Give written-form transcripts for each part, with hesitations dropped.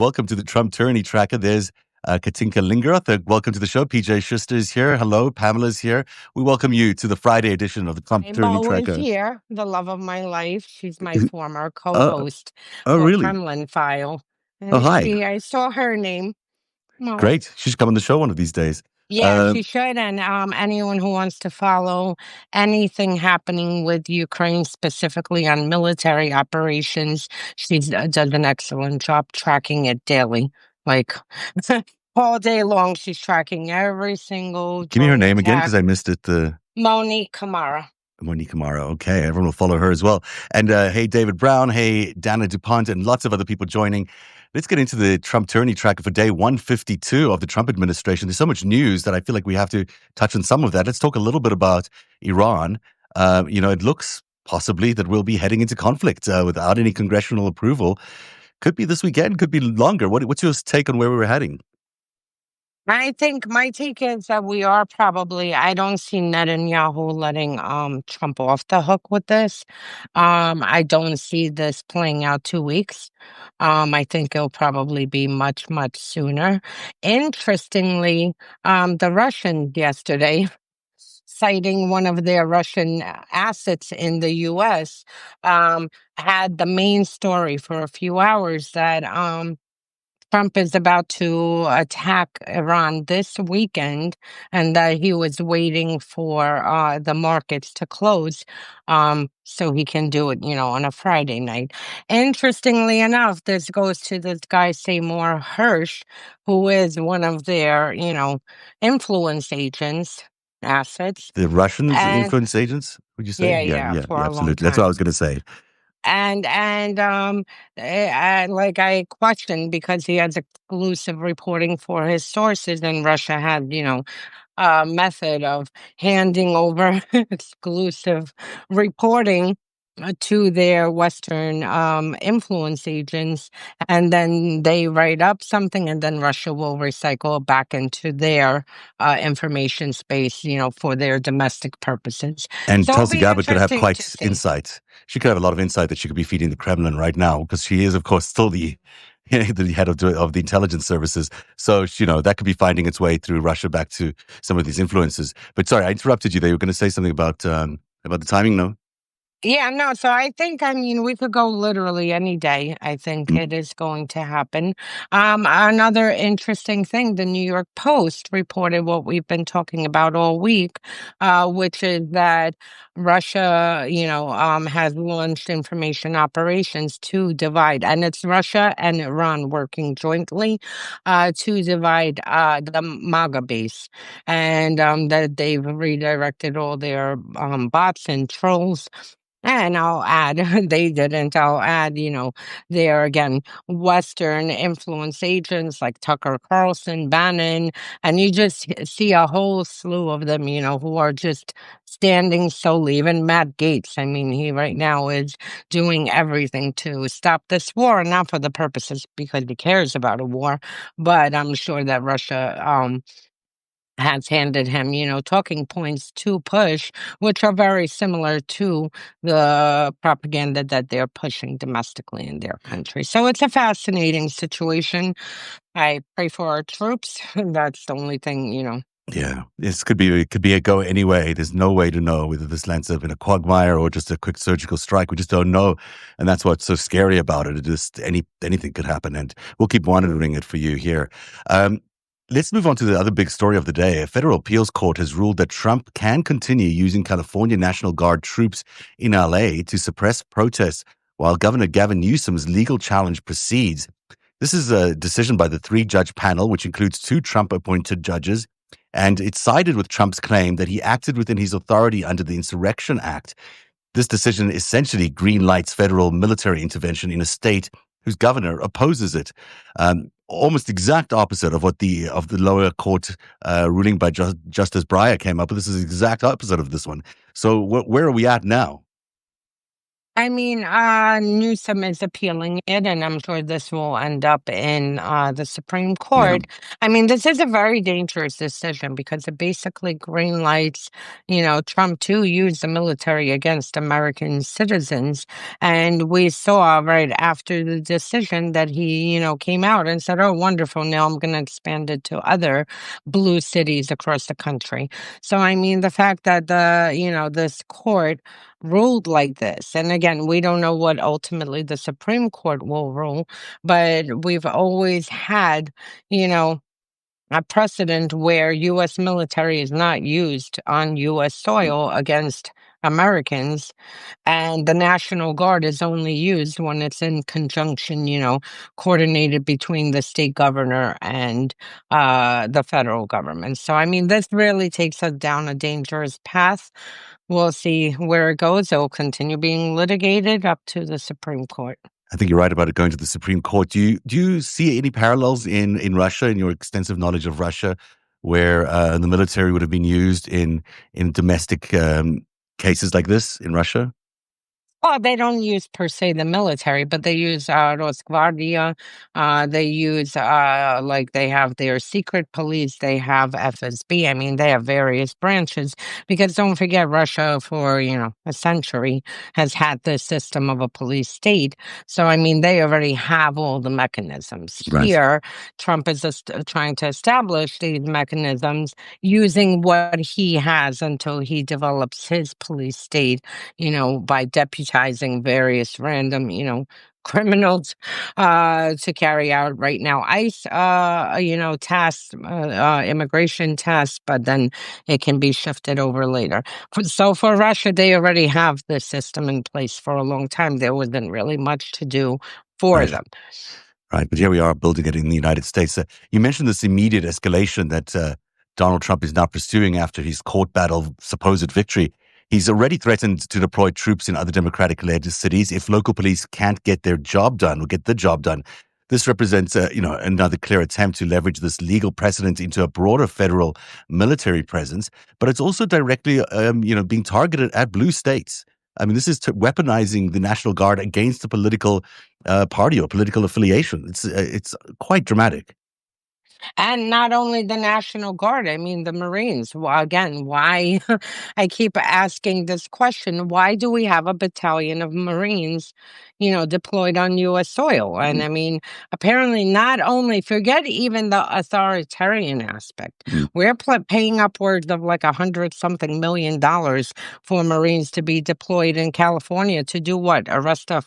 Welcome to the Trump Tourney Tracker. There's Katinka Lingeroth. Welcome to the show. PJ Schuster is here. Hello, Pamela's here. We welcome you to the Friday edition of the Trump Tourney Bo is Tracker. here, the love of my life. She's my former Oh, co-host oh, for really? Kremlin File. Oh, And hi. I saw her name. Well, Great. She should come on the show one of these days. yeah, she should. And anyone who wants to follow anything happening with Ukraine, specifically on military operations, she does an excellent job tracking it daily. Like all day long, she's tracking every single Give me her drone name again attack. because I missed it. Monique Kamara. Monique Amaro. Okay, everyone will follow her as well. And hey, David Brown. Hey, Dana DuPont, and lots of other people joining. Let's get into the Trump Tourney Tracker for day 152 of the Trump administration. There's so much news that I feel like we have to touch on some of that. Let's talk a little bit about Iran. It looks possibly that we'll be heading into conflict without any congressional approval. Could be this weekend, could be longer. What's your take on where we were heading? I think my take is that we are probably, I don't see Netanyahu letting Trump off the hook with this. I don't see this playing out 2 weeks. I think it'll probably be much, much sooner. Interestingly, the Russians yesterday, citing one of their Russian assets in the US, had the main story for a few hours that Trump is about to attack Iran this weekend, and that he was waiting for the markets to close so he can do it, on a Friday night. Interestingly enough, this goes to this guy, Seymour Hersh, who is one of their, influence agents, assets. The Russians And influence agents, would you say? yeah, Yeah, for a long absolutely. That's what I time. was going to say. I questioned because he has exclusive reporting for his sources, and Russia had, a method of handing over exclusive reporting to their Western influence agents, and then they write up something, and then Russia will recycle back into their information space, for their domestic purposes. And So it'll Tulsi be Gabbard could have interesting to quite see. insight. She could have a lot of insight that she could be feeding the Kremlin right now, because she is, of course, still the head of the intelligence services. So, that could be finding its way through Russia back to some of these influences. But sorry, I interrupted you there. You were going to say something about the timing, no? Yeah, no, so we could go literally any day. I think Mm. it is going to happen. Another interesting thing, the New York Post reported what we've been talking about all week, which is that Russia, has launched information operations to divide, and it's Russia and Iran working jointly to divide the MAGA base, and that they've redirected all their bots and trolls. And I'll add, they didn't. I'll add, there again, Western influence agents like Tucker Carlson, Bannon, and you just see a whole slew of them, who are just standing solely. Even Matt Gaetz, I mean, he right now is doing everything to stop this war, not for the purposes because he cares about a war, but I'm sure that Russia, has handed him, talking points to push, which are very similar to the propaganda that they're pushing domestically in their country. So it's a fascinating situation. I pray for our troops. That's the only thing, Yeah, it could be a go anyway. There's no way to know whether this lands up in a quagmire or just a quick surgical strike. We just don't know, and that's what's so scary about it. It just anything could happen, and we'll keep monitoring it for you here. Let's move on to the other big story of the day. A federal appeals court has ruled that Trump can continue using California National Guard troops in LA to suppress protests while Governor Gavin Newsom's legal challenge proceeds. This is a decision by the 3-judge panel, which includes 2 Trump-appointed judges, and it sided with Trump's claim that he acted within his authority under the Insurrection Act. This decision essentially greenlights federal military intervention in a state whose governor opposes it. Almost exact opposite of what the lower court ruling by Justice Breyer came up with. This is the exact opposite of this one. So where are we at now? I mean, Newsom is appealing it, and I'm sure this will end up in the Supreme Yeah, Court. I mean, this is a very dangerous decision because it basically green lights, Trump to use the military against American citizens. And we saw right after the decision that he, came out and said, oh, wonderful, now I'm going to expand it to other blue cities across the country. So, I mean, the fact that this court ruled like this. And again, we don't know what ultimately the Supreme Court will rule, but we've always had, you know, a precedent where U.S. military is not used on U.S. soil against Americans, and the National Guard is only used when it's in conjunction, coordinated between the state governor and the federal government. So, I mean, this really takes us down a dangerous path. We'll see where it goes. It will continue being litigated up to the Supreme Court. I think you're right about it going to the Supreme Court. Do you see any parallels in Russia, in your extensive knowledge of Russia, where the military would have been used in domestic cases like this in Russia? Well, they don't use per se the military, but they use Rosgvardia. They use like they have their secret police. They have FSB. I mean, they have various branches because don't forget, Russia for a century has had this system of a police state. So I mean, they already have all the mechanisms. Right. Here, Trump is just trying to establish these mechanisms using what he has until he develops his police state, by deputizing various random, criminals to carry out right now ICE, tasks, immigration tasks, but then it can be shifted over later. So for Russia, they already have this system in place for a long time. There wasn't really much to do for Right. them. Right. But here we are building it in the United States. You mentioned this immediate escalation that Donald Trump is now pursuing after his court battle supposed victory. He's already threatened to deploy troops in other Democratic-led cities if local police can't get their job done or get the job done. This represents, another clear attempt to leverage this legal precedent into a broader federal military presence. But it's also directly, being targeted at blue states. I mean, this is weaponizing the National Guard against the political party or political affiliation. It's quite dramatic. And not only the National Guard, I mean, the Marines. Well, again, why? I keep asking this question, why do we have a battalion of Marines, deployed on U.S. soil? And Mm, I mean, apparently, not only, forget even the authoritarian aspect, mm, we're paying upwards of like 100 something million for Marines to be deployed in California to do what? Arrest a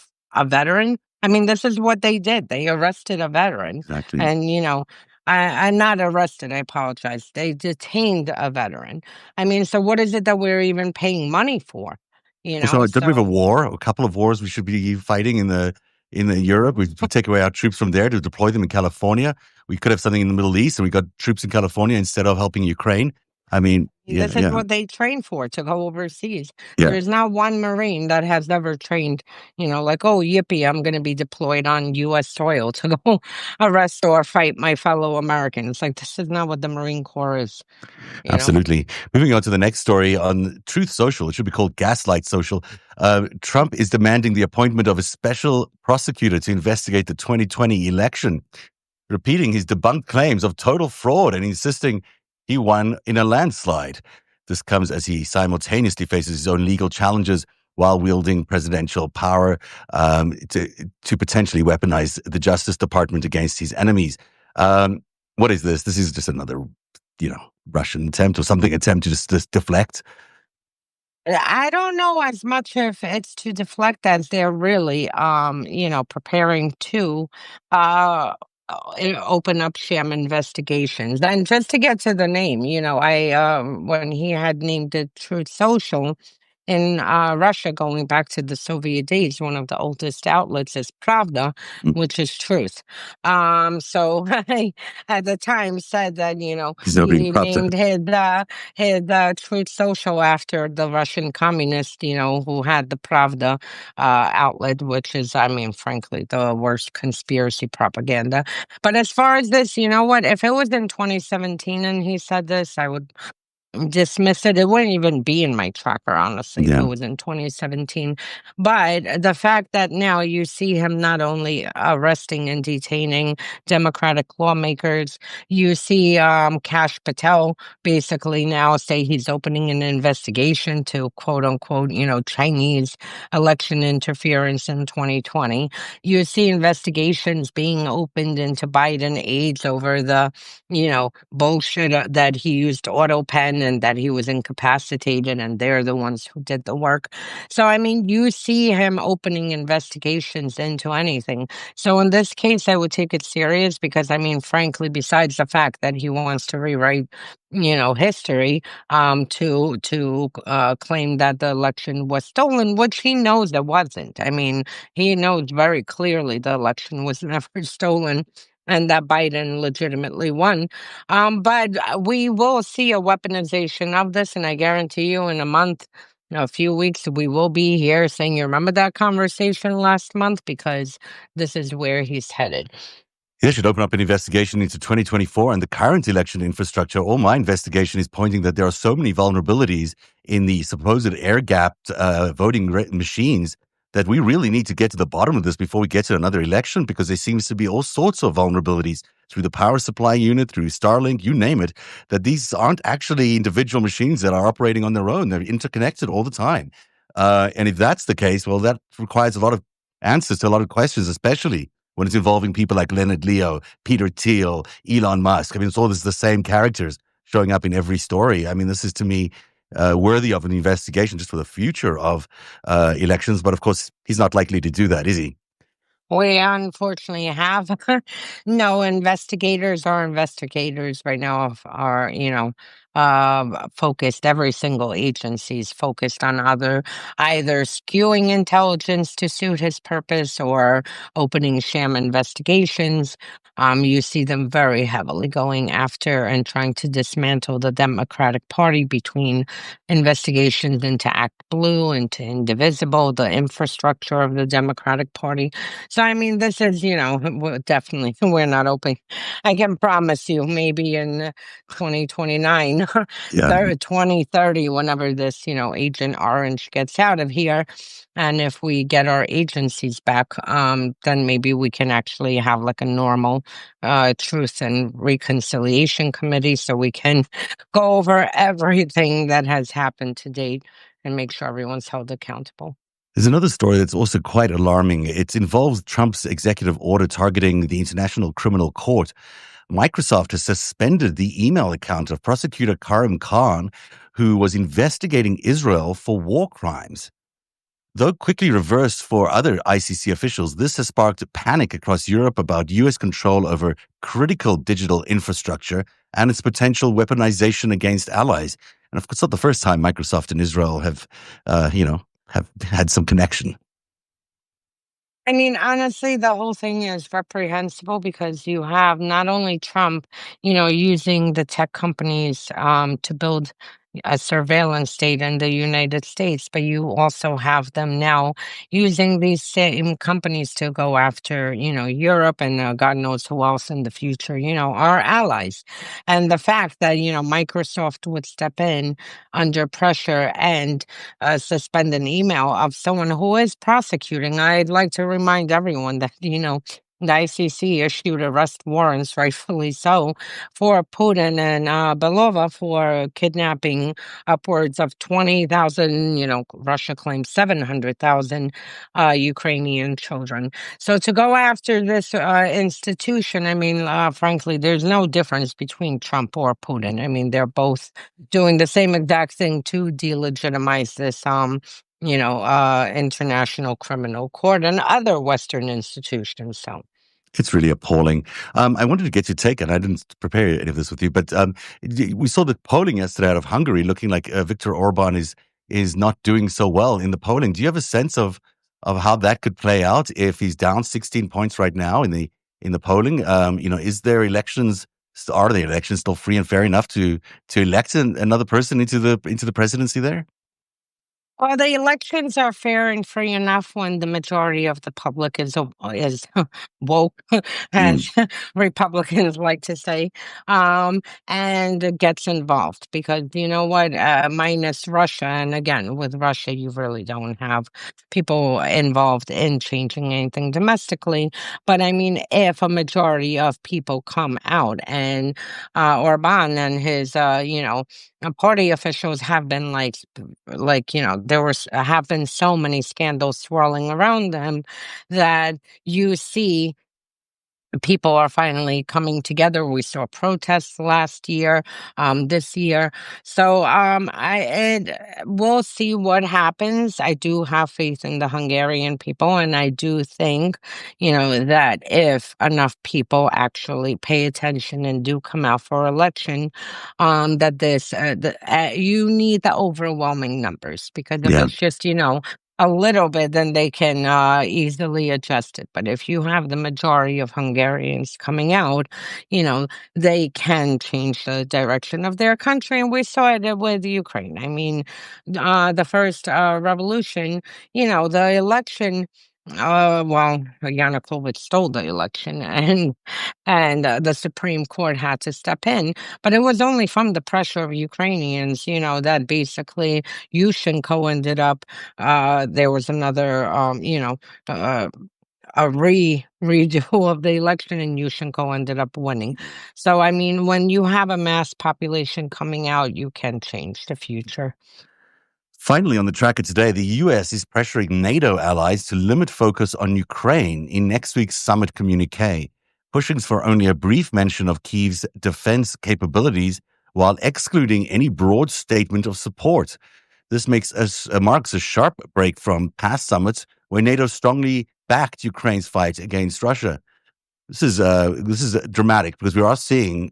veteran? I mean, this is what they did. They arrested a veteran. exactly. And, I'm not arrested, I apologize. They detained a veteran. I mean, so what is it that we're even paying money for? Also, don't we have a So war? A couple of wars we should be fighting in the Europe. We take away our troops from there to deploy them in California. We could have something in the Middle East, and we got troops in California instead of helping Ukraine. I mean, yeah, this is yeah, what they train for, to go overseas. yeah. There's not one Marine that has ever trained, like, oh, yippee, I'm going to be deployed on U.S. soil to go arrest or fight my fellow Americans. Like, this is not what the Marine Corps is. Absolutely. Moving on to the next story on Truth Social. It should be called Gaslight Social. Trump is demanding the appointment of a special prosecutor to investigate the 2020 election, repeating his debunked claims of total fraud and insisting he won in a landslide. This comes as he simultaneously faces his own legal challenges while wielding presidential power to potentially weaponize the Justice Department against his enemies. What is this? This is just another, Russian attempt or something attempt to just deflect. I don't know as much if it's to deflect as they're really, preparing to open up sham investigations. And just to get to the name, when he had named it Truth Social, in Russia, going back to the Soviet days, one of the oldest outlets is Pravda, Mm, which is truth. So I, at the time, said that he's now being he propped up. named his Truth Social after the Russian communist, who had the Pravda outlet, which is, I mean, frankly, the worst conspiracy propaganda. But as far as this, you know what? If it was in 2017 and he said this, I would dismiss it. It wouldn't even be in my tracker, honestly, if it Yeah. was in 2017. But the fact that now you see him not only arresting and detaining Democratic lawmakers, you see Kash Patel basically now say he's opening an investigation to quote unquote, Chinese election interference in 2020. You see investigations being opened into Biden aides over the bullshit that he used auto pen and that he was incapacitated and they're the ones who did the work. So, I mean, you see him opening investigations into anything. So, in this case, I would take it serious because, I mean, frankly, besides the fact that he wants to rewrite, history, to claim that the election was stolen, which he knows it wasn't. I mean, he knows very clearly the election was never stolen and that Biden legitimately won. But we will see a weaponization of this, and I guarantee you, in a month, a few weeks, we will be here saying, "You remember that conversation last month?" Because this is where he's headed. They should open up an investigation into 2024 and the current election infrastructure. All my investigation is pointing that there are so many vulnerabilities in the supposed air-gapped machines that we really need to get to the bottom of this before we get to another election, because there seems to be all sorts of vulnerabilities through the power supply unit, through Starlink, you name it, that these aren't actually individual machines that are operating on their own. They're interconnected all the time. And if that's the case, well, that requires a lot of answers to a lot of questions, especially when it's involving people like Leonard Leo, Peter Thiel, Elon Musk. I mean, it's all the same characters showing up in every story. I mean, this is to me worthy of an investigation just for the future of elections. But of course, he's not likely to do that, is he? We unfortunately have no investigators. Our investigators right now are, focused. Every single agency is focused on either skewing intelligence to suit his purpose or opening sham investigations. You see them very heavily going after and trying to dismantle the Democratic Party between investigations into Act Blue, into Indivisible, the infrastructure of the Democratic Party. So, I mean, this is, definitely, we're not open. I can promise you, maybe in 2029, Yeah. 2030, whenever this, Agent Orange gets out of here, and if we get our agencies back, then maybe we can actually have like a normal truth and reconciliation committee so we can go over everything that has happened to date and make sure everyone's held accountable. There's another story that's also quite alarming. It involves Trump's executive order targeting the International Criminal Court. Microsoft has suspended the email account of prosecutor Karim Khan, who was investigating Israel for war crimes. Though quickly reversed for other ICC officials, this has sparked panic across Europe about US control over critical digital infrastructure and its potential weaponization against allies. And of course, it's not the first time Microsoft and Israel have had some connection. I mean, honestly, the whole thing is reprehensible because you have not only Trump, using the tech companies to build a surveillance state in the United States, but you also have them now using these same companies to go after, Europe and God knows who else in the future, our allies. And the fact that, Microsoft would step in under pressure and suspend an email of someone who is prosecuting. I'd like to remind everyone that, the ICC issued arrest warrants, rightfully so, for Putin and Belova for kidnapping upwards of 20,000, Russia claims 700,000 Ukrainian children. So to go after this institution, I mean, frankly, there's no difference between Trump or Putin. I mean, they're both doing the same exact thing to delegitimize this, International Criminal Court and other Western institutions. So. It's really appalling. I wanted to get your take, and I didn't prepare any of this with you, but we saw the polling yesterday out of Hungary, looking like Viktor Orban is not doing so well in the polling. Do you have a sense of how that could play out if he's down 16 points right now in the polling? Is there elections? Are the elections still free and fair enough to elect another person into the presidency there? Well, the elections are fair and free enough when the majority of the public is woke, Mm, as Republicans like to say, um, and gets involved. Because you know what, minus Russia, and again with Russia, you really don't have people involved in changing anything domestically. But I mean, if a majority of people come out and Orban and his, party officials have been there have been so many scandals swirling around them that you see people are finally coming together. We saw protests last year, this year. So we'll see what happens. I do have faith in the Hungarian people, and I do think, that if enough people actually pay attention and do come out for election, that you need the overwhelming numbers, because if yeah. it's just, a little bit, then they can easily adjust it. But if you have the majority of Hungarians coming out, you know, they can change the direction of their country. And we saw it with Ukraine. I mean, the first revolution, the election. Well, Yanukovych stole the election, and the Supreme Court had to step in. But it was only from the pressure of Ukrainians, that basically Yushchenko ended up. There was another, uh, a redo of the election, and Yushchenko ended up winning. So, I mean, when you have a mass population coming out, you can change the future. Finally, on the tracker today, the US is pressuring NATO allies to limit focus on Ukraine in next week's summit communique, pushing for only a brief mention of Kyiv's defense capabilities while excluding any broad statement of support. This marks a sharp break from past summits where NATO strongly backed Ukraine's fight against Russia. This is dramatic because we are seeing,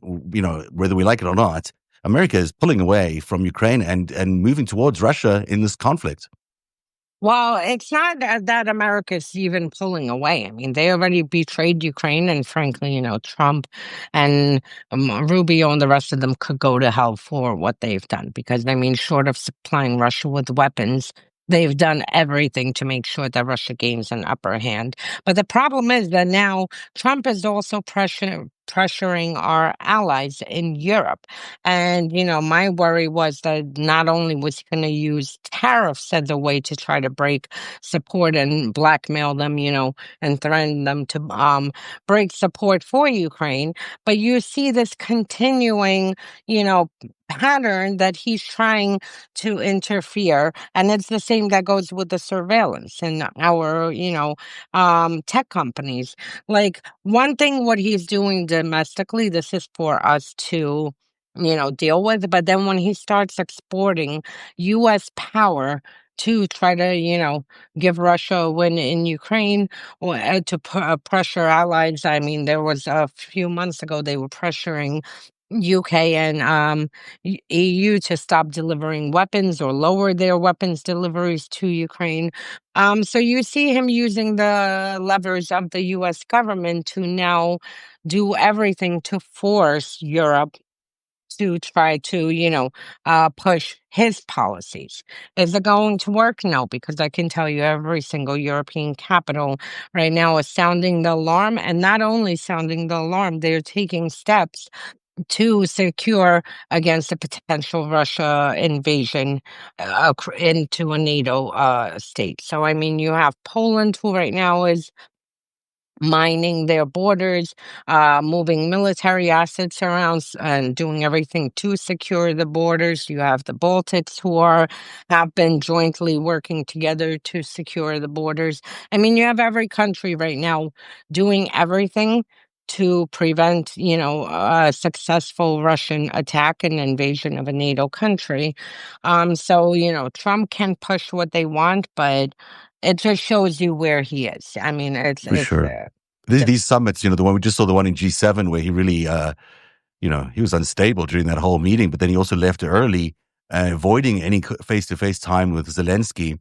whether we like it or not, America is pulling away from Ukraine and moving towards Russia in this conflict. Well, it's not that America's even pulling away. I mean, they already betrayed Ukraine, and frankly, Trump and Rubio and the rest of them could go to hell for what they've done. Because, I mean, short of supplying Russia with weapons, they've done everything to make sure that Russia gains an upper hand. But the problem is that now Trump is also pressuring our allies in Europe. And, my worry was that not only was he going to use tariffs as a way to try to break support and blackmail them, and threaten them to break support for Ukraine, but you see this continuing, pattern that he's trying to interfere. And it's the same that goes with the surveillance and our, tech companies. Like, one thing, what he's doing domestically, this is for us to, deal with. But then when he starts exporting U.S. power to try to, give Russia a win in Ukraine, or to pressure allies. I mean, there was a few months ago, they were pressuring UK and EU to stop delivering weapons or lower their weapons deliveries to Ukraine. So you see him using the levers of the US government to now do everything to force Europe to try to, push his policies. Is it going to work? No, because I can tell you every single European capital right now is sounding the alarm, and not only sounding the alarm, they're taking steps to secure against a potential Russia invasion into a NATO state. So, I mean, you have Poland, who right now is mining their borders, moving military assets around, and doing everything to secure the borders. You have the Baltics, who have been jointly working together to secure the borders. I mean, you have every country right now doing everything to prevent, a successful Russian attack and invasion of a NATO country. So, Trump can push what they want, but it just shows you where he is. I mean, For it's sure. These just summits, the one we just saw, the one in G7, where he really, he was unstable during that whole meeting, but then he also left early, avoiding any face to face time with Zelensky.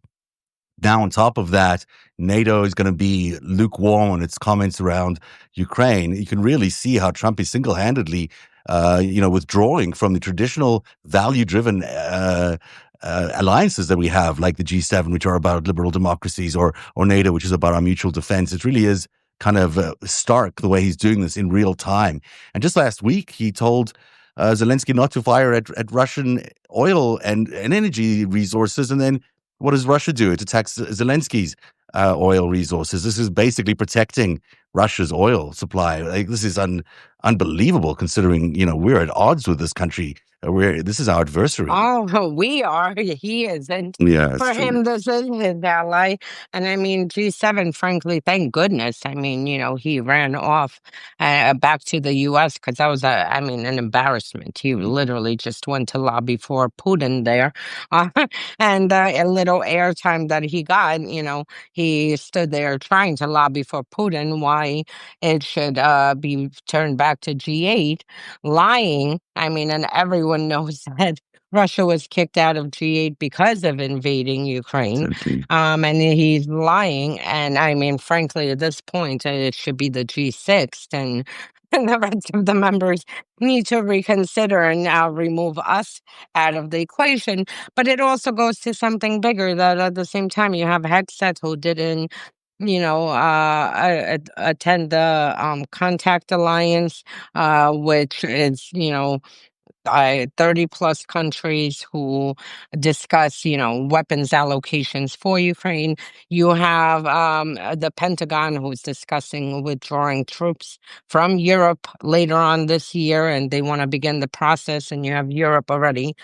Now, on top of that, NATO is going to be lukewarm on its comments around Ukraine. You can really see how Trump is single-handedly, withdrawing from the traditional value-driven alliances that we have, like the G7, which are about liberal democracies, or NATO, which is about our mutual defense. It really is kind of stark the way he's doing this in real time. And just last week, he told Zelensky not to fire at Russian oil and energy resources. And then what does Russia do? It attacks Zelensky's oil resources. This is basically protecting Russia's oil supply. Like, this is unbelievable, considering we're at odds with this country. This is our adversary. Oh, we are. He isn't. Yeah, it's For true. him, this is his ally. And I mean, G7, frankly, thank goodness. I mean, he ran off back to the US because that was, I mean, an embarrassment. He literally just went to lobby for Putin there. Uh, and a little airtime that he got, he stood there trying to lobby for Putin why it should be turned back to G8, lying. I mean, and everyone knows that Russia was kicked out of G8 because of invading Ukraine. Exactly. And he's lying. And I mean, frankly, at this point, it should be the G6, and, and the rest of the members need to reconsider and now remove us out of the equation. But it also goes to something bigger, that at the same time, you have Hexet, who didn't attend the Contact Alliance, which is, 30 plus countries who discuss, weapons allocations for Ukraine. You have the Pentagon, who's discussing withdrawing troops from Europe later on this year, and they want to begin the process. And you have Europe already,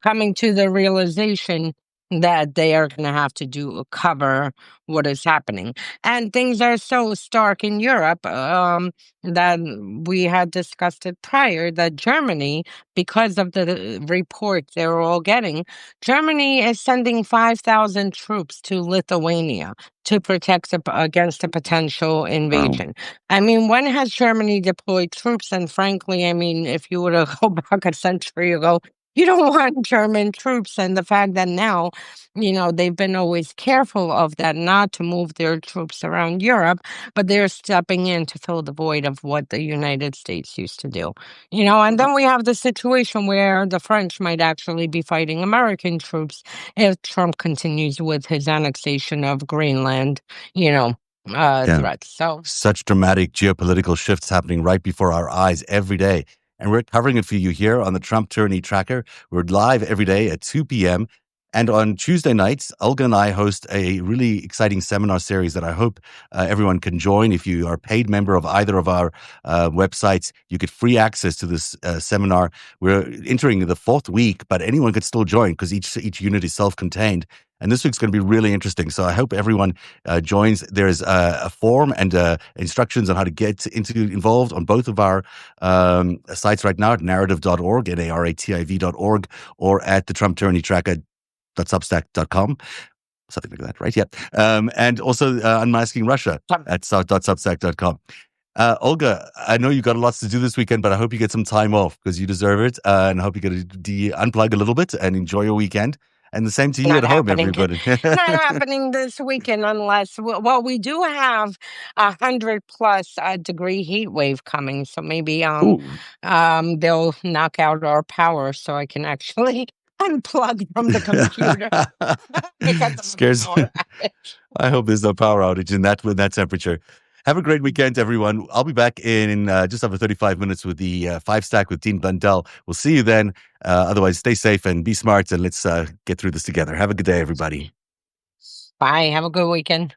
coming to the realization that they are going to have to cover what is happening. And things are so stark in Europe, that we had discussed it prior, that Germany, because of the reports they were all getting, Germany is sending 5,000 troops to Lithuania to protect against a potential Wow. invasion. I mean, when has Germany deployed troops? And frankly, I mean, if you were to go back a century ago, you don't want German troops. And the fact that now, they've been always careful of that, not to move their troops around Europe, but they're stepping in to fill the void of what the United States used to do. And then we have the situation where the French might actually be fighting American troops if Trump continues with his annexation of Greenland, Yeah. threats. So, Such dramatic geopolitical shifts happening right before our eyes every day. And we're covering it for you here on the Trump Tyranny Tracker. We're live every day at 2 p.m. And on Tuesday nights, Olga and I host a really exciting seminar series that I hope everyone can join. If you are a paid member of either of our websites, you get free access to this seminar. We're entering the fourth week, but anyone could still join because each unit is self-contained. And this week's going to be really interesting. So I hope everyone joins. There's a form and instructions on how to get involved on both of our sites right now at narrative.org, NARATIV.org, or at the Trump Tyranny Tracker.substack.com. Something like that, right? Yeah. And also Unmasking Russia at .substack.com. Olga, I know you got lots to do this weekend, but I hope you get some time off because you deserve it. And I hope you get to unplug a little bit and enjoy your weekend. And the same to you not at home, happening. everybody. Not happening this weekend unless, well, we do have 100+ degree heat wave coming. So maybe Ooh. they'll knock out our power so I can actually unplug from the computer because of the Scares. power outage. I hope there's no power outage in that temperature. Have a great weekend, everyone. I'll be back in just over 35 minutes with the 5 Stack with Dean Blundell. We'll see you then. Otherwise, stay safe and be smart, and let's get through this together. Have a good day, everybody. Bye. Have a good weekend.